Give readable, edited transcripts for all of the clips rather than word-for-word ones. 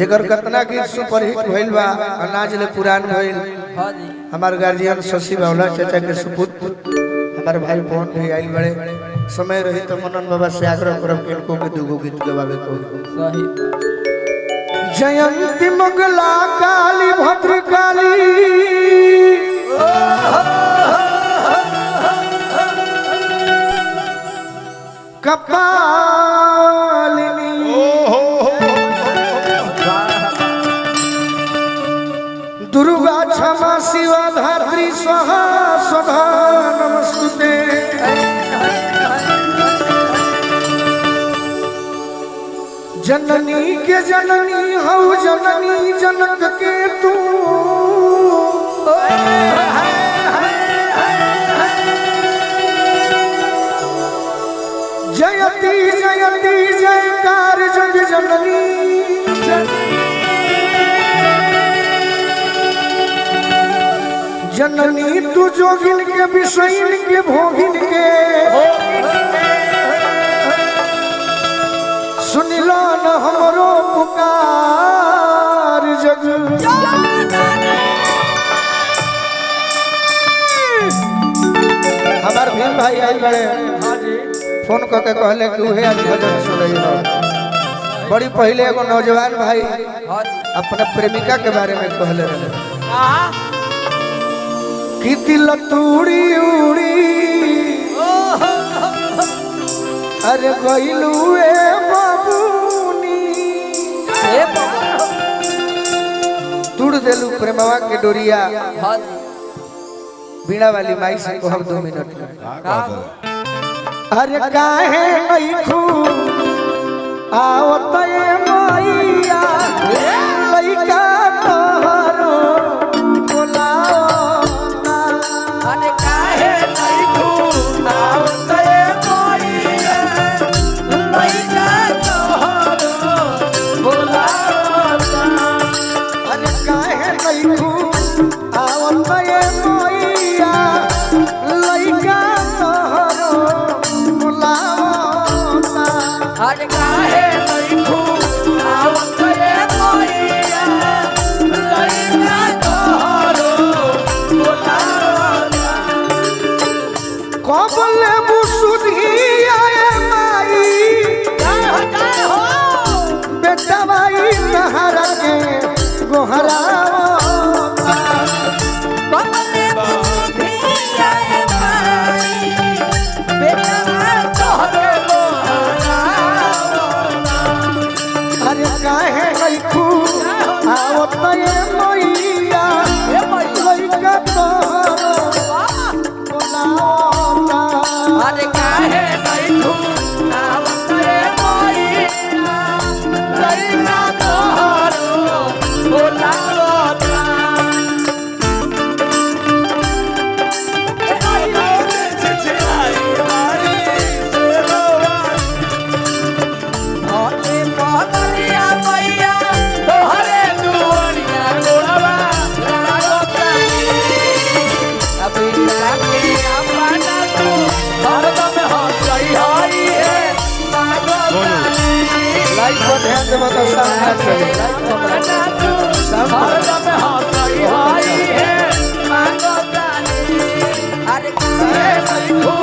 जेकर कतना गीत सुपरहिट भइल बा अनाज ले पुरान भइल। हां जी हमार गार्जियन शशि बावला चाचा के सुपुत्र हमारे भाई पवन भी आइल बड़े। समय रही तो मनन बाबा से आग्रह करब कि इनको के दुगो गीत गवावे को। सही जयंती मंगला काली भद्रकाली कपालिनी दुर्गा क्षमा शिवा धात्री स्वाहा स्वधा नमस्तुते। जननी के जननी हौ जननी जनक के तू जयती जयती जयकार जग जननी जननी तू जोगिन के विषयन के भोगिन के सुनिलो न हमरो पुकार जग। हमार भीम भाई आई बड़े फोन करके कहले कि उहे आज भजन सुनई हो। बड़ी पहले एगो नौजवान भाई अपने प्रेमिका के बारे में कहले रहे कि दिल तूड़ी उड़ी अरे गइलू ए बाबूनी तोड़ देलू प्रेमवा के डोरिया। बीड़ा वाली माई से को हम 2 मिनट में अरे काहे नहीं खू आवत ए मैया लइका तोहरो बोलाओ ना। अरे काहे नहीं खू आवत ए मैया लइका तोहरो बोलाओ ना। अरे काहे नहीं खू आवत ए मैया लइका तोहरो बोलाओ ना। अरे काहे नहीं खू आवत ए मैया लइका तोहरो बोलाओ ना। कबले मुसुधी आए माई हो बेटा भाई नहरा के गोहराओ कमले बुद्धि आए माई बेटा तोहरे बोलाओ ना। अरे काहे नहीं खू आवत ए मैया लइका तोहरो बोलाओ ना। अरे काहे नहीं खू आवत ए मैया लइका तोहरो बोलाओ ना। अरे पगलिया मैया तोहरे दुआरिया गोड़वा लागो तानी। अभी लागे अपना तू हरदम हंसई हई है लागो तानी। लाइक पर ध्यान देबो तो सामने चले। अपना तू हरदम हंसई हई है लागो तानी। अरे काहे नहीं खू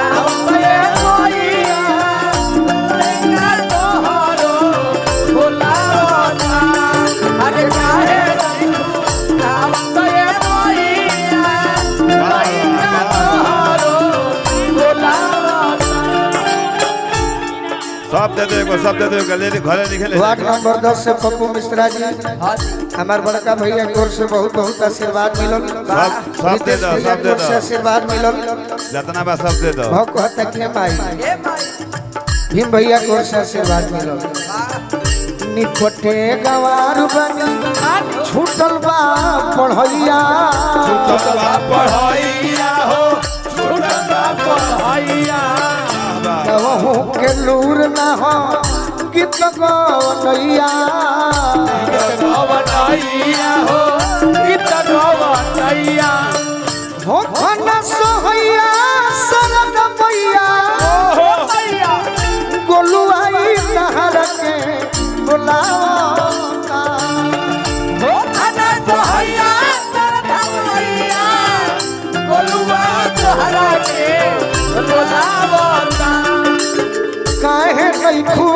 आवत ए मैया लइका तोहरो बोलाओ ना। अरे काहे नहीं खू आवत ए मैया लइका तोहरो बोलाओ ना। सब दे दो गले घरे निकले। वार्ड नंबर 10 से पप्पू मिश्रा जी हां जी हमार बड़का भैया की ओर से बहुत बहुत आशीर्वाद मिलल। सब दे दो, सब दे दो। से आशीर्वाद मिलल। जितना बा सब दे दो। भौ कहता कि माई ए भाई भीम भैया की ओर से आशीर्वाद मिलल। निपटे गवार बनी छूटल बा पढ़ैया पढ़ाइया हो पढ़ैया कहूँ के लूर ना हो गीत गवैया गवैया हो गीत गवैया हो खना सोहैया सरद मैया गोलू आई नहर के बुलाओ नइखू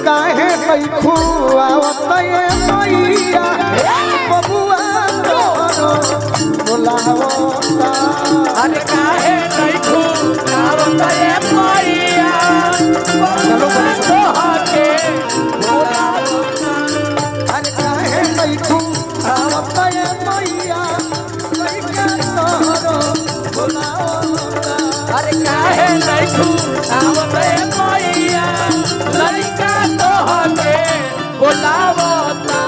काहे नइखू आवत ये मैया बबुआ तोरो बोलावता अरे काहे नहीं खूब ये मैया चलो तो हके अरे काहे नइखू आवत ये मैया लइका तोरो बोलावता अरे काहे नहीं खूब ये मैया लड़का तो हके बोलावता